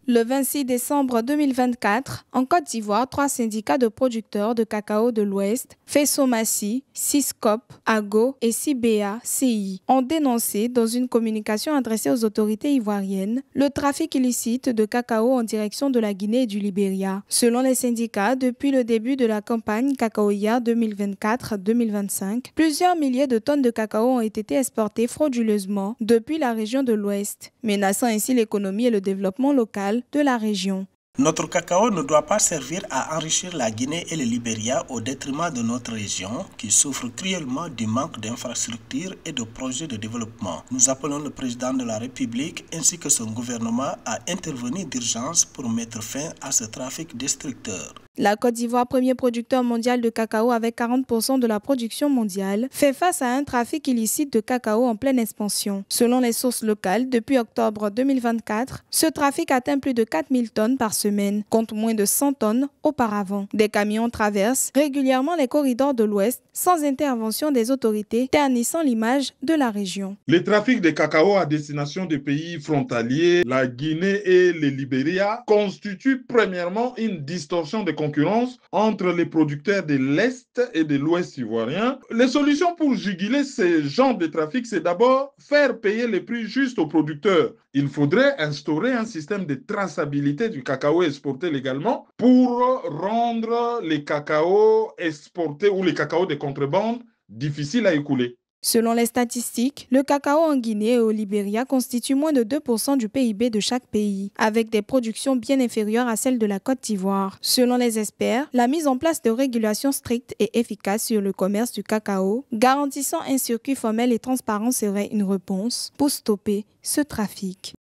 Le 26 décembre 2024, en Côte d'Ivoire, 3 syndicats de producteurs de cacao de l'Ouest, FESOMACI, Siscop, AGO et CIBA-CI, ont dénoncé dans une communication adressée aux autorités ivoiriennes le trafic illicite de cacao en direction de la Guinée et du Libéria. Selon les syndicats, depuis le début de la campagne cacaoyère 2024-2025, plusieurs milliers de tonnes de cacao ont été exportées frauduleusement depuis la région de l'Ouest, menaçant ainsi l'économie et le développement local de la région. Notre cacao ne doit pas servir à enrichir la Guinée et le Libéria au détriment de notre région qui souffre cruellement du manque d'infrastructures et de projets de développement. Nous appelons le président de la République ainsi que son gouvernement à intervenir d'urgence pour mettre fin à ce trafic destructeur. La Côte d'Ivoire, premier producteur mondial de cacao avec 40% de la production mondiale, fait face à un trafic illicite de cacao en pleine expansion. Selon les sources locales, depuis octobre 2024, ce trafic atteint plus de 4000 tonnes par semaine, contre moins de 100 tonnes auparavant. Des camions traversent régulièrement les corridors de l'Ouest sans intervention des autorités, ternissant l'image de la région. Le trafic de cacao à destination des pays frontaliers, la Guinée et le Libéria, constitue premièrement une distorsion de concurrence entre les producteurs de l'Est et de l'Ouest ivoirien. Les solutions pour juguler ce genre de trafic, c'est d'abord faire payer les prix justes aux producteurs. Il faudrait instaurer un système de traçabilité du cacao exporté légalement pour rendre les cacao exportés ou les cacao de contrebande difficiles à écouler. Selon les statistiques, le cacao en Guinée et au Libéria constitue moins de 2% du PIB de chaque pays, avec des productions bien inférieures à celles de la Côte d'Ivoire. Selon les experts, la mise en place de régulations strictes et efficaces sur le commerce du cacao, garantissant un circuit formel et transparent serait une réponse pour stopper ce trafic.